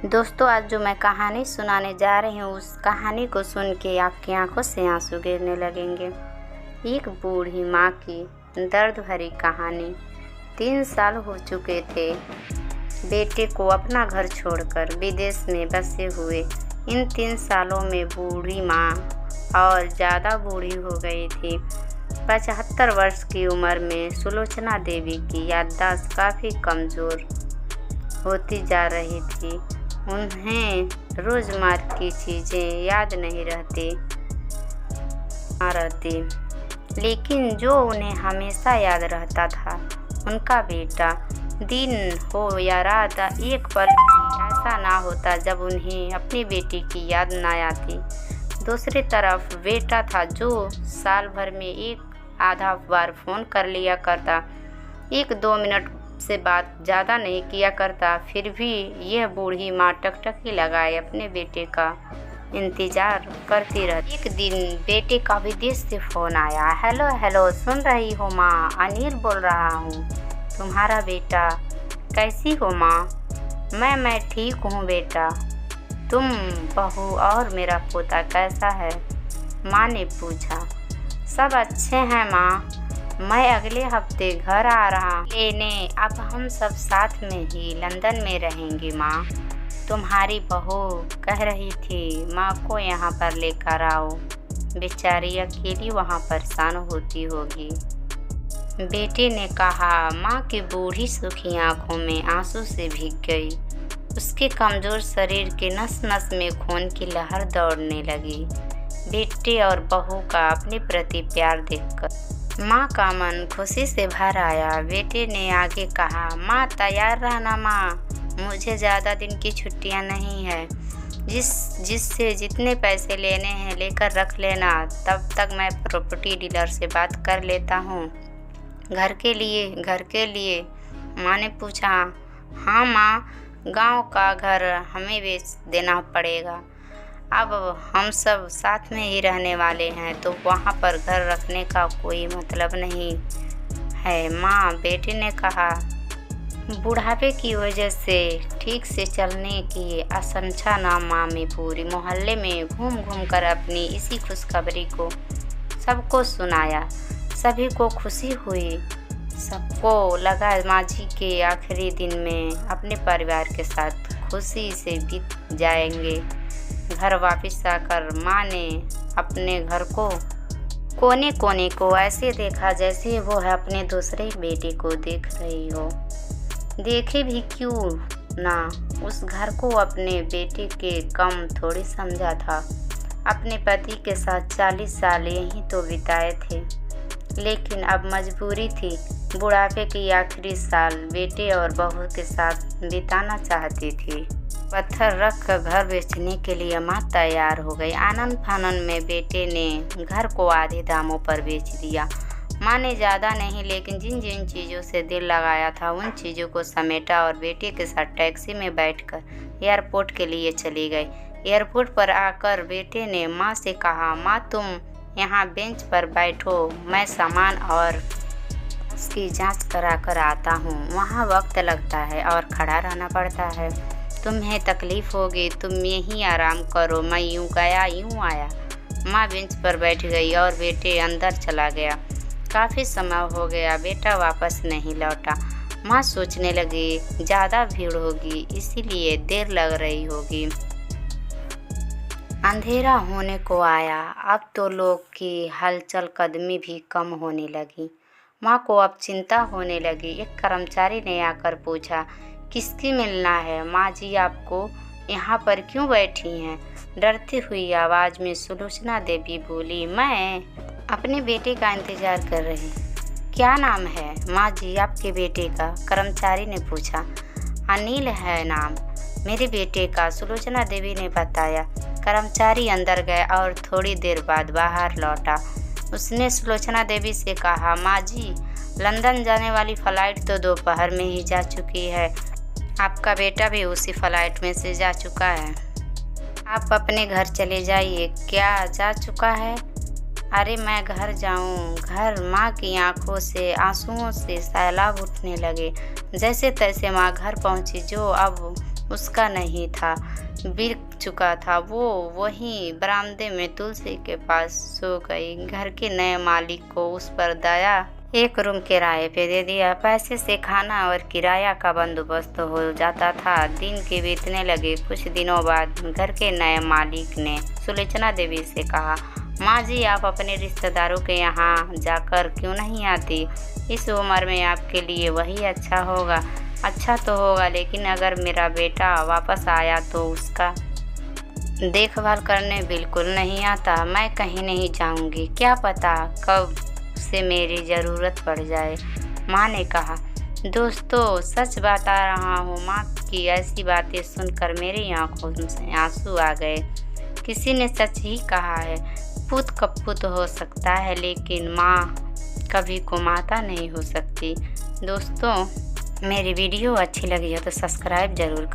दोस्तों, आज जो मैं कहानी सुनाने जा रही हूँ उस कहानी को सुन के आपकी आंखों से आंसू गिरने लगेंगे। एक बूढ़ी माँ की दर्द भरी कहानी। 3 साल हो चुके थे बेटे को अपना घर छोड़कर विदेश में बसे हुए। इन 3 सालों में बूढ़ी माँ और ज़्यादा बूढ़ी हो गई थी। 75 वर्ष की उम्र में सुलोचना देवी की याददाश्त काफ़ी कमज़ोर होती जा रही थी। उन्हें रोज़मर्रा की चीज़ें याद नहीं रहती, लेकिन जो उन्हें हमेशा याद रहता था उनका बेटा। दिन हो या रात, एक पल भी ऐसा ना होता जब उन्हें अपनी बेटी की याद ना आती। दूसरी तरफ बेटा था जो साल भर में एक आधा बार फ़ोन कर लिया करता, 1-2 मिनट से बात ज़्यादा नहीं किया करता। फिर भी यह बूढ़ी माँ टकटकी लगाए अपने बेटे का इंतज़ार करती रहती। एक दिन बेटे का विदेश से फ़ोन आया। हेलो हेलो, सुन रही हो माँ? अनिल बोल रहा हूँ, तुम्हारा बेटा। कैसी हो माँ? मैं ठीक हूँ बेटा। तुम, बहू और मेरा पोता कैसा है? माँ ने पूछा। सब अच्छे हैं माँ, मैं अगले हफ्ते घर आ रहा हूँ लेने। अब हम सब साथ में ही लंदन में रहेंगे माँ। तुम्हारी बहू कह रही थी माँ को यहाँ पर लेकर आओ, बेचारी अकेली वहाँ परेशान होती होगी। बेटे ने कहा। माँ की बूढ़ी सूखी आंखों में आंसू से भीग गई। उसके कमज़ोर शरीर के नस नस में खून की लहर दौड़ने लगी। बेटे और बहू का अपने प्रति प्यार देखकर माँ का मन खुशी से भर आया। बेटे ने आगे कहा, माँ तैयार रहना माँ, मुझे ज़्यादा दिन की छुट्टियाँ नहीं है। जिससे जितने पैसे लेने हैं लेकर रख लेना, तब तक मैं प्रॉपर्टी डीलर से बात कर लेता हूँ। घर के लिए? माँ ने पूछा। हाँ माँ, गांव का घर हमें बेच देना पड़ेगा। अब हम सब साथ में ही रहने वाले हैं, तो वहाँ पर घर रखने का कोई मतलब नहीं है माँ, बेटे ने कहा। बुढ़ापे की वजह से ठीक से चलने की आशंका ना माँ में पूरी मोहल्ले में घूम घूम कर अपनी इसी खुशखबरी को सबको सुनाया। सभी को खुशी हुई। सबको लगा माँ जी के आखिरी दिन में अपने परिवार के साथ खुशी से बीत जाएंगे। घर वापस आकर माँ ने अपने घर को कोने कोने को ऐसे देखा जैसे वो है अपने दूसरे बेटे को देख रही हो। देखे भी क्यों ना, उस घर को अपने बेटे के कम थोड़ी समझा था। अपने पति के साथ 40 साल यहीं तो बिताए थे, लेकिन अब मजबूरी थी। बुढ़ापे के आखिरी साल बेटे और बहू के साथ बिताना चाहती थी। पत्थर रख कर घर बेचने के लिए माँ तैयार हो गई। आनंद फानन में बेटे ने घर को आधे दामों पर बेच दिया। माँ ने ज़्यादा नहीं, लेकिन जिन जिन चीज़ों से दिल लगाया था उन चीज़ों को समेटा और बेटे के साथ टैक्सी में बैठकर एयरपोर्ट के लिए चली गई। एयरपोर्ट पर आकर बेटे ने माँ से कहा, माँ तुम यहाँ बेंच पर बैठो, मैं सामान और उसकी जांच करा कर आता हूँ। वहाँ वक्त लगता है और खड़ा रहना पड़ता है। तुम्हें तकलीफ़ होगी, तुम यहीं आराम करो, मैं यूँ गया यूँ आया। माँ बेंच पर बैठ गई और बेटे अंदर चला गया। काफ़ी समय हो गया, बेटा वापस नहीं लौटा। माँ सोचने लगी ज़्यादा भीड़ होगी इसीलिए देर लग रही होगी। अंधेरा होने को आया। अब तो लोग की हलचल कदमी भी कम होने लगी। माँ को अब चिंता होने लगी। एक कर्मचारी ने आकर पूछा, किसकी मिलना है? माँ जी आपको यहाँ पर क्यों बैठी हैं? डरती हुई आवाज़ में सुलोचना देवी बोली, मैं अपने बेटे का इंतज़ार कर रही। क्या नाम है माँ जी आपके बेटे का? कर्मचारी ने पूछा। अनिल है नाम मेरे बेटे का, सुलोचना देवी ने बताया। कर्मचारी अंदर गया और थोड़ी देर बाद बाहर लौटा। उसने सुलोचना देवी से कहा, माँ जी लंदन जाने वाली फ़्लाइट तो दोपहर में ही जा चुकी है। आपका बेटा भी उसी फ्लाइट में से जा चुका है। आप अपने घर चले जाइए। क्या जा चुका है? अरे मैं घर जाऊं, घर? माँ की आंखों से आंसुओं से सैलाब उठने लगे। जैसे तैसे माँ घर पहुंची, जो अब उसका नहीं था, बिक चुका था। वो वहीं बरामदे में तुलसी के पास सो गई। घर के नए मालिक को उस पर दया, एक रूम किराए पे दे दिया। पैसे से खाना और किराया का बंदोबस्त हो जाता था। दिन के बीतने लगे। कुछ दिनों बाद घर के नए मालिक ने सुलोचना देवी से कहा, माँ जी, आप अपने रिश्तेदारों के यहाँ जाकर क्यों नहीं आती? इस उम्र में आपके लिए वही अच्छा होगा। अच्छा तो होगा, लेकिन अगर मेरा बेटा वापस आया तो उसका देखभाल करने बिल्कुल नहीं आता। मैं कहीं नहीं जाऊंगी, क्या पता कब से मेरी ज़रूरत पड़ जाए। माँ ने कहा, दोस्तों सच बता रहा हूँ, माँ की ऐसी बातें सुनकर मेरी आंखों से आंसू आ गए। किसी ने सच ही कहा है, पुत कपूत हो सकता है, लेकिन माँ कभी कुमाता नहीं हो सकती। दोस्तों, मेरी वीडियो अच्छी लगी हो तो सब्सक्राइब ज़रूर करें।